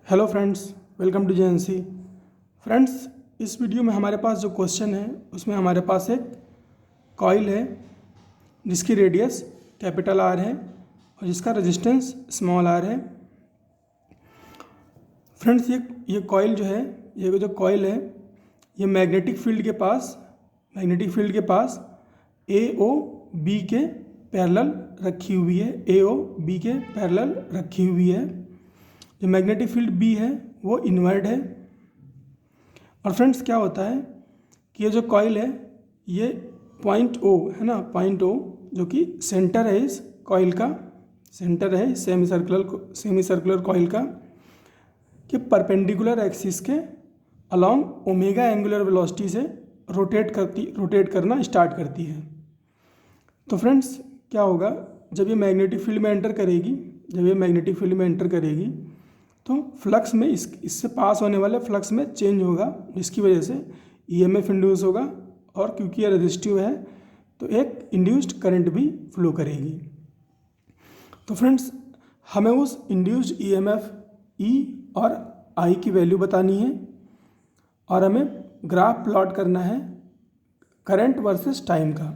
Hello friends, welcome to JNC. Friends, इस video में हमारे पास जो क्वेश्चन है उसमें हमारे पास एक कॉइल है जिसकी रेडियस कैपिटल आर है और जिसका रेजिस्टेंस स्मॉल आर है। फ्रेंड्स, ये कॉइल जो है, ये जो कॉइल है ये मैग्नेटिक फील्ड के पास ए ओ बी के पैरेलल रखी हुई है। ए ओ बी के पैरेलल रखी हुई है। जो मैग्नेटिक फील्ड बी है वो इनवर्ड है। और फ्रेंड्स, क्या होता है कि ये जो कॉइल है ये पॉइंट ओ है ना, पॉइंट ओ जो कि सेंटर है इस कॉइल का, सेंटर है सेमी सर्कुलर कॉइल का, कि परपेंडिकुलर एक्सिस के अलोंग ओमेगा एंगुलर वेलोसिटी से रोटेट करना स्टार्ट करती है। तो फ्रेंड्स, क्या होगा जब ये मैग्नेटिक फील्ड में एंटर करेगी, तो फ्लक्स में इससे पास होने वाले फ्लक्स में चेंज होगा, जिसकी वजह से ईएमएफ इंड्यूस होगा। और क्योंकि ये रेजिस्टिव है तो एक इंड्यूस्ड करंट भी फ्लो करेगी। तो फ्रेंड्स, हमें उस इंड्यूस्ड ईएमएफ ई और आई की वैल्यू बतानी है और हमें ग्राफ प्लॉट करना है करंट वर्सेस टाइम का।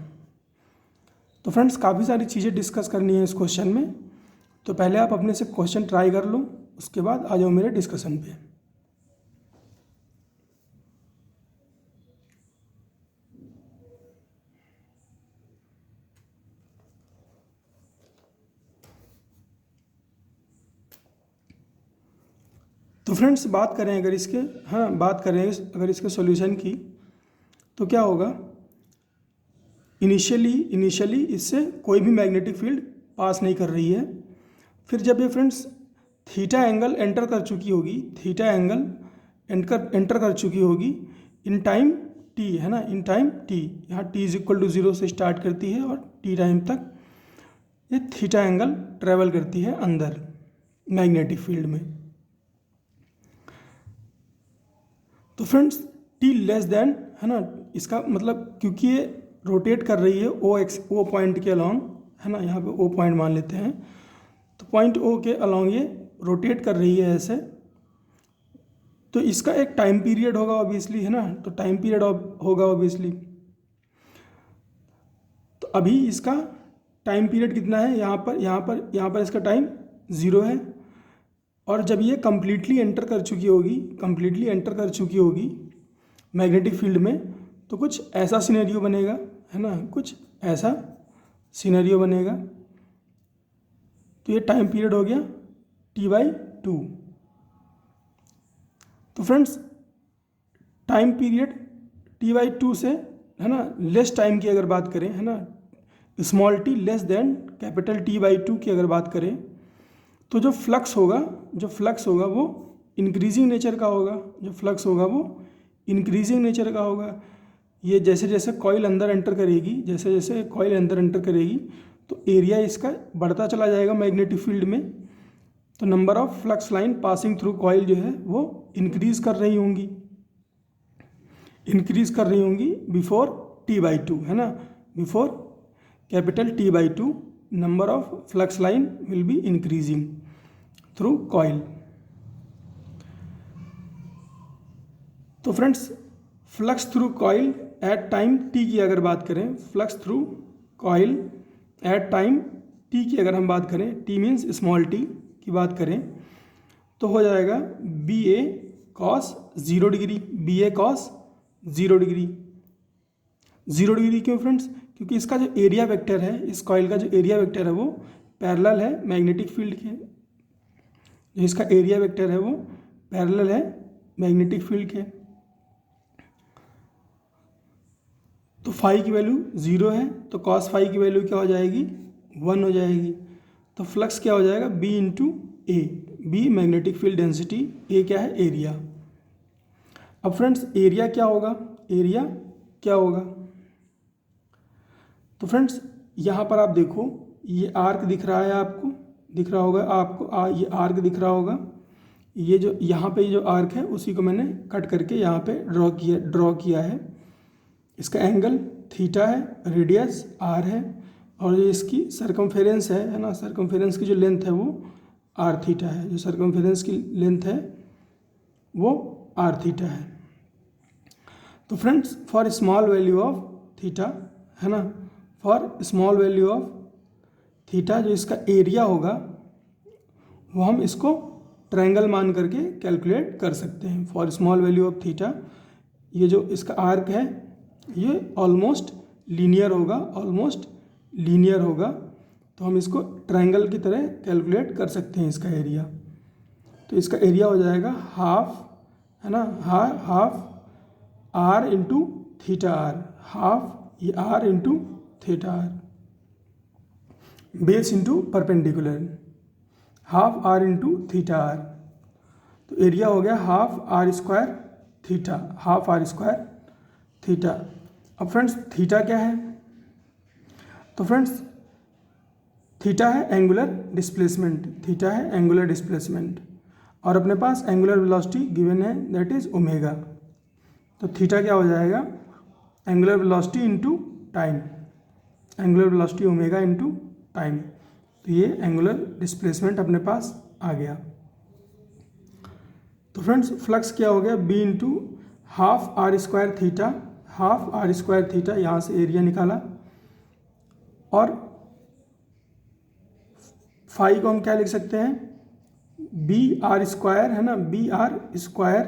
तो फ्रेंड्स, काफ़ी सारी चीज़ें डिस्कस करनी है इस क्वेश्चन में। तो पहले आप अपने से क्वेश्चन ट्राई कर लो, उसके बाद आ जाओ मेरे डिस्कशन पे। तो फ्रेंड्स, बात करें अगर इसके सॉल्यूशन की, तो क्या होगा, इनिशियली इससे कोई भी मैग्नेटिक फील्ड पास नहीं कर रही है। फिर जब ये फ्रेंड्स थीटा एंगल एंटर कर चुकी होगी इन टाइम टी, है ना, इन टाइम टी, यहाँ टी इज इक्वल टू 0 से स्टार्ट करती है और टी टाइम तक ये थीटा एंगल ट्रेवल करती है अंदर मैग्नेटिक फील्ड में। तो फ्रेंड्स, टी लेस देन, है ना, इसका मतलब क्योंकि ये रोटेट कर रही है ओ पॉइंट के अलॉन्ग, है ना, यहाँ पे ओ पॉइंट मान लेते हैं। तो पॉइंट ओ के अलॉन्ग ये रोटेट कर रही है ऐसे, तो इसका एक टाइम पीरियड होगा ऑब्वियसली, है ना। तो टाइम पीरियड होगा ऑब्वियसली। तो अभी इसका टाइम पीरियड कितना है, यहाँ पर इसका टाइम 0 है। और जब ये कंप्लीटली एंटर कर चुकी होगी मैग्नेटिक फील्ड में, तो कुछ ऐसा सिनेरियो बनेगा, है ना, कुछ ऐसा सिनेरियो बनेगा। तो ये टाइम पीरियड हो गया T/2। तो फ्रेंड्स, टाइम पीरियड T/2 से, है ना, लेस टाइम की अगर बात करें, है ना, small T less than capital T/2 की अगर बात करें, तो जो फ्लक्स होगा वो इंक्रीजिंग नेचर का होगा। ये जैसे जैसे कॉइल अंदर एंटर करेगी तो एरिया इसका बढ़ता चला जाएगा मैग्नेटिक फील्ड में। तो number of flux line passing through coil जो है वो इंक्रीज कर रही होंगी बिफोर T/2, है ना, before capital T/2 number of flux line will be increasing through coil. तो friends, flux through coil at time T की अगर बात करें, एट टाइम टी की अगर हम बात करें, टी मीन्स स्मॉल टी की बात करें, तो हो जाएगा BA cos 0 degree. BA cos 0 degree. 0 degree क्यों फ्रेंड्स? क्योंकि इसका जो एरिया वेक्टर है, इस कॉइल का जो एरिया वेक्टर है वो पैरेलल है मैग्नेटिक फील्ड के। जो इसका एरिया वेक्टर है वो पैरेलल है मैग्नेटिक फील्ड के। तो फाई की वैल्यू 0 है, तो cos फाई की वैल्यू क्या हो जाएगी, 1 हो जाएगी। तो फ्लक्स क्या हो जाएगा, B इंटू ए। बी मैग्नेटिक फील्ड डेंसिटी, ए क्या है, एरिया। अब फ्रेंड्स, एरिया क्या होगा, तो फ्रेंड्स यहाँ पर आप देखो, ये आर्क दिख रहा है आपको, ये आर्क दिख रहा होगा। ये जो यहाँ पे जो आर्क है उसी को मैंने कट करके यहाँ पे ड्रॉ किया है। इसका एंगल थीटा है, रेडियस आर है, और ये इसकी सर्कमफेरेंस है ना, सर्कमफेरेंस की जो लेंथ है वो आर थीटा है। जो सर्कमफेरेंस की लेंथ है वो आर थीटा है। तो friends for small value of theta, है ना, for small value of theta जो इसका एरिया होगा वो हम इसको ट्रायंगल मान करके कैलकुलेट कर सकते हैं। For small value of theta ये जो इसका आर्क है ये ऑलमोस्ट लीनियर होगा, ऑलमोस्ट लीनियर होगा, तो हम इसको ट्रायंगल की तरह कैलकुलेट कर सकते हैं इसका एरिया। तो इसका एरिया हो जाएगा हाफ, है ना, half R into theta R, half ये R into theta R, base into perpendicular, half R into theta R. तो एरिया हो गया half are square theta, half are square theta. अब फ्रेंड्स थीटा क्या है? तो फ्रेंड्स थीटा है angular displacement, theta है एंगुलर डिस्प्लेसमेंट, और अपने पास एंगुलर वेलोसिटी गिवन है दैट इज ओमेगा। तो थीटा क्या हो जाएगा? Angular velocity into time, angular velocity omega into time. तो ये एंगुलर डिस्प्लेसमेंट अपने पास आ गया। तो फ्रेंड्स फ्लक्स क्या हो गया? B into half are square theta, half are square theta, यहाँ से एरिया निकाला, और फाई को हम क्या लिख सकते हैं? बी आर स्क्वायर, है ना, B r square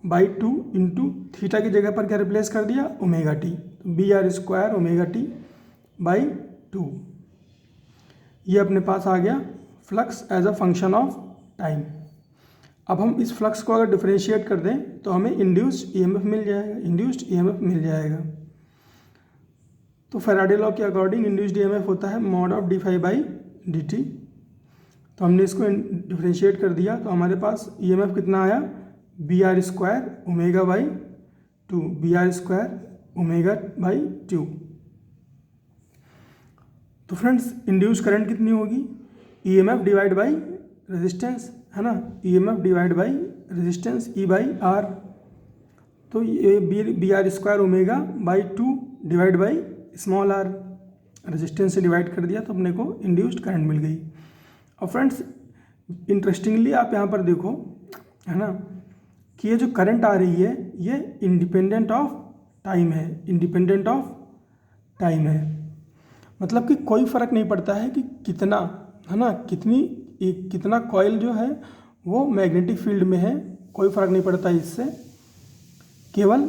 by 2 into theta की जगह पर क्या रिप्लेस कर दिया? Omega t, B r square omega t by 2। ये अपने पास आ गया flux as a function of time. अब हम इस फ्लक्स को अगर डिफरेंशिएट कर दें तो हमें इंड्यूस्ड ईएमएफ मिल जाएगा, इंड्यूस्ड ईएमएफ मिल जाएगा। तो फैराडे लॉ के अकॉर्डिंग इंड्यूस्ड ईएमएफ होता है mod of d phi by d t. तो हमने इसको डिफरेंशिएट कर दिया तो हमारे पास ईएमएफ कितना आया? B r square omega by 2, B r square omega by 2। तो फ्रेंड्स इंड्यूस करंट कितनी होगी? ईएमएफ डिवाइड बाई रेजिस्टेंस, है ना, EMF divide by resistance E by r. तो ये B r square omega by 2 divide by small r, resistance से divide कर दिया तो अपने को इंड्यूस्ड करंट मिल गई। और फ्रेंड्स इंटरेस्टिंगली आप यहाँ पर देखो, है ना, कि ये जो करंट आ रही है ये इंडिपेंडेंट ऑफ टाइम है, इंडिपेंडेंट ऑफ टाइम है। मतलब कि कोई फ़र्क नहीं पड़ता है कि कितना, है ना, कितना कॉइल जो है वो मैग्नेटिक फील्ड में है, कोई फ़र्क नहीं पड़ता इससे। केवल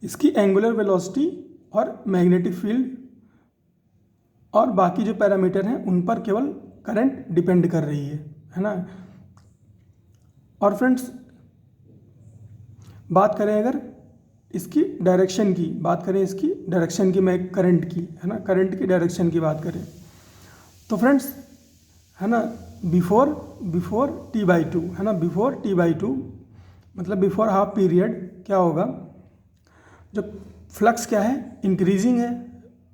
इसकी एंगुलर वेलोसिटी और मैग्नेटिक फील्ड और बाकी जो पैरामीटर हैं उन पर केवल करंट डिपेंड कर रही है ना। और फ्रेंड्स बात करें अगर इसकी डायरेक्शन की, बात करें इसकी डायरेक्शन की, मैं करंट की, है ना, करंट की डायरेक्शन की बात करें तो फ्रेंड्स, है ना, बिफोर टी बाई 2, है ना, बिफोर टी बाई 2 मतलब बिफोर हाफ पीरियड क्या होगा? जो फ्लक्स क्या है? इंक्रीजिंग है,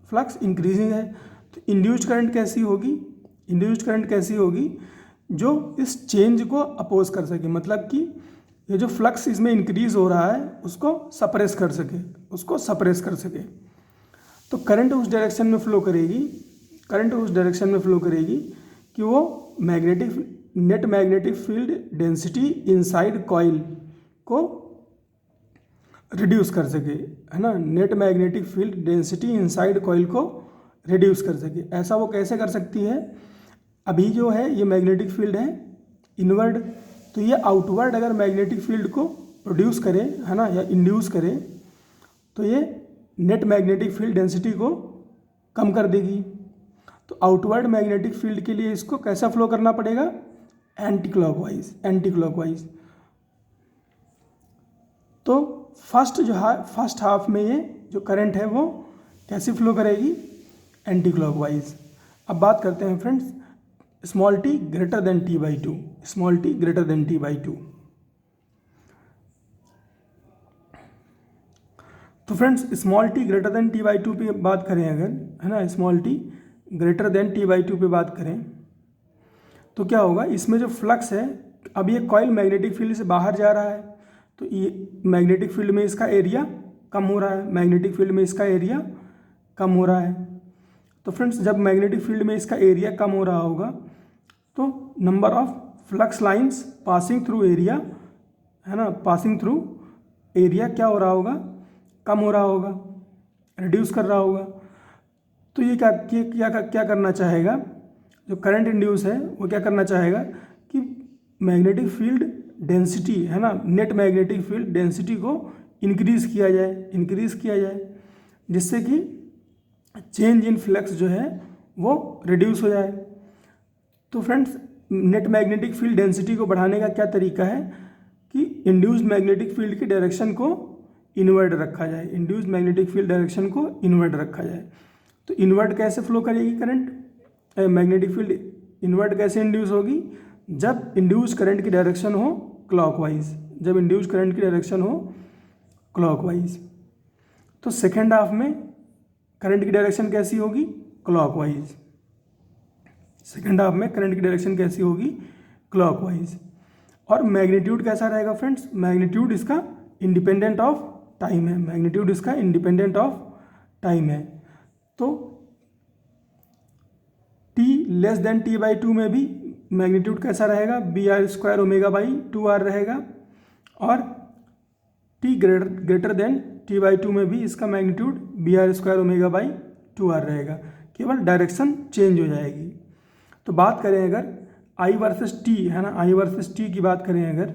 फ्लक्स इंक्रीजिंग है। तो इंड्यूस्ड करंट कैसी होगी? इंड्यूस्ड करंट कैसी होगी? जो इस चेंज को अपोज कर सके, मतलब कि ये जो फ्लक्स इसमें इंक्रीज हो रहा है उसको सप्रेस कर सके, उसको सप्रेस कर सके। तो करंट उस डायरेक्शन में फ्लो करेगी, करंट उस डायरेक्शन में फ्लो करेगी कि वो net magnetic field density inside coil को रिड्यूस कर सके, है ना, net magnetic field density inside coil को रिड्यूस कर सके। ऐसा वो कैसे कर सकती है? अभी जो है ये मैग्नेटिक फील्ड है इनवर्ड, तो ये आउटवर्ड अगर मैग्नेटिक फील्ड को प्रोड्यूस करे, है ना, या इंड्यूस करे तो ये नेट मैग्नेटिक फील्ड डेंसिटी को कम कर देगी। तो आउटवर्ड मैग्नेटिक फील्ड के लिए इसको कैसा फ्लो करना पड़ेगा? Anti clockwise, anti clockwise. तो फर्स्ट हाफ में ये जो करंट है वो कैसे फ्लो करेगी? Anti clockwise. अब बात करते हैं friends small T greater than T by 2, small T greater than T by 2। तो friends small T greater than T by 2 पे बात करें अगर, है ना, small T greater than T by 2 पे बात करें तो क्या होगा? इसमें जो फ्लक्स है, अब ये कॉइल मैग्नेटिक फील्ड से बाहर जा रहा है तो ये मैग्नेटिक फील्ड में इसका एरिया कम हो रहा है, मैग्नेटिक फील्ड में इसका एरिया कम हो रहा है। तो फ्रेंड्स जब मैग्नेटिक फील्ड में इसका एरिया कम हो रहा होगा तो number of flux lines passing through area, है ना, पासिंग थ्रू एरिया क्या हो रहा होगा, कम हो रहा होगा, रिड्यूस कर रहा होगा। तो ये क्या करना चाहेगा, जो करंट इंड्यूस है वो क्या करना चाहेगा कि मैग्नेटिक फील्ड डेंसिटी, है ना, नेट मैग्नेटिक फील्ड डेंसिटी को इंक्रीज़ किया जाए जिससे कि चेंज इन फ्लक्स जो है वो रिड्यूस हो जाए। तो friends net magnetic field density को बढ़ाने का क्या तरीका है कि इंड्यूस्ड मैग्नेटिक फील्ड की डायरेक्शन को इनवर्ट रखा जाए, इंड्यूस्ड मैग्नेटिक फील्ड डायरेक्शन को इनवर्ट रखा जाए। तो इनवर्ट कैसे फ्लो करेगी करंट, मैग्नेटिक फील्ड इनवर्ट कैसे इंड्यूस होगी, जब इंड्यूस करंट की डायरेक्शन हो क्लॉकवाइज, जब इंड्यूस करंट की डायरेक्शन हो क्लॉकवाइज। तो सेकेंड हाफ में करंट की डायरेक्शन कैसी होगी, क्लॉकवाइज। सेकेंड हाफ में करंट की डायरेक्शन कैसी होगी, क्लॉकवाइज। और मैग्नीट्यूड कैसा रहेगा फ्रेंड्स, मैग्नीट्यूड इसका इंडिपेंडेंट ऑफ टाइम है, मैग्नीट्यूड इसका इंडिपेंडेंट ऑफ टाइम है। तो t लेस देन t/2 में भी मैग्नीट्यूड कैसा रहेगा, BR² ω/2r रहेगा। और t ग्रेटर देन t/2 में भी इसका मैग्नीट्यूड BR² ω/2r रहेगा, केवल डायरेक्शन चेंज हो जाएगी। तो बात करें अगर I वर्सेस t, है ना, I वर्सेस t की बात करें अगर,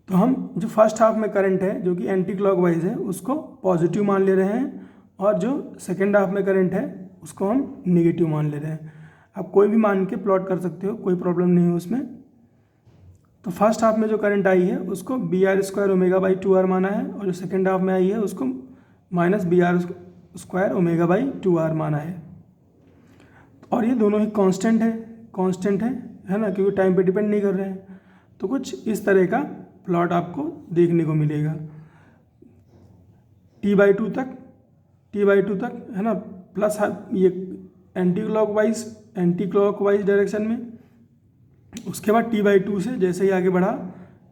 तो हम जो फर्स्ट हाफ में करंट है जो कि एंटी क्लॉकवाइज है उसको पॉजिटिव मान ले रहे हैं, और जो सेकेंड हाफ में करंट है उसको हम नेगेटिव मान ले रहे हैं। आप कोई भी मान के प्लॉट कर सकते हो, कोई प्रॉब्लम नहीं है उसमें। तो फर्स्ट हाफ में जो करंट आई है उसको BR² ω/2r माना है, और जो सेकेंड हाफ में आई है उसको -BR² ω/2r माना है। और ये दोनों ही कांस्टेंट है ना, क्योंकि टाइम पे डिपेंड नहीं कर रहे हैं। तो कुछ इस तरह का प्लॉट आपको देखने को मिलेगा, t/2 तक, है ना, प्लस ये एंटी क्लॉकवाइज डायरेक्शन में। उसके बाद t/2 से जैसे ही आगे बढ़ा,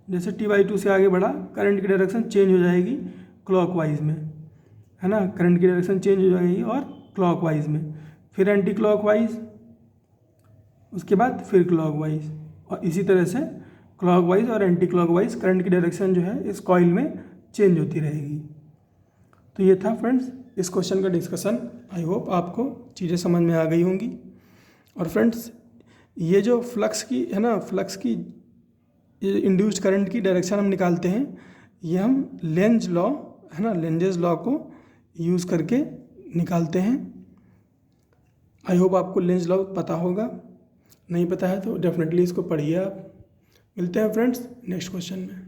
जैसे t/2 से आगे बढ़ा करंट की डायरेक्शन चेंज हो जाएगी क्लॉकवाइज में, है ना, करंट की डायरेक्शन चेंज हो जाएगी और क्लॉकवाइज में, फिर एंटी क्लॉकवाइज, उसके बाद फिर क्लॉकवाइज, और इसी तरह से क्लॉकवाइज और एंटी क्लॉकवाइज करंट की डायरेक्शन जो है इस कॉइल में चेंज होती रहेगी। तो ये था फ्रेंड्स इस क्वेश्चन का डिस्कशन। आई होप आपको चीज़ें समझ में आ गई होंगी। और फ्रेंड्स ये जो फ्लक्स की, है ना, फ्लक्स की इंड्यूस्ड करंट की डायरेक्शन हम निकालते हैं, ये हम लेंज लॉ, है ना, लेंजेस लॉ को यूज़ करके निकालते हैं। आई होप आपको लेंज लॉ पता होगा, नहीं पता है तो डेफिनेटली इसको पढ़िए आप। मिलते हैं फ्रेंड्स नेक्स्ट क्वेश्चन में।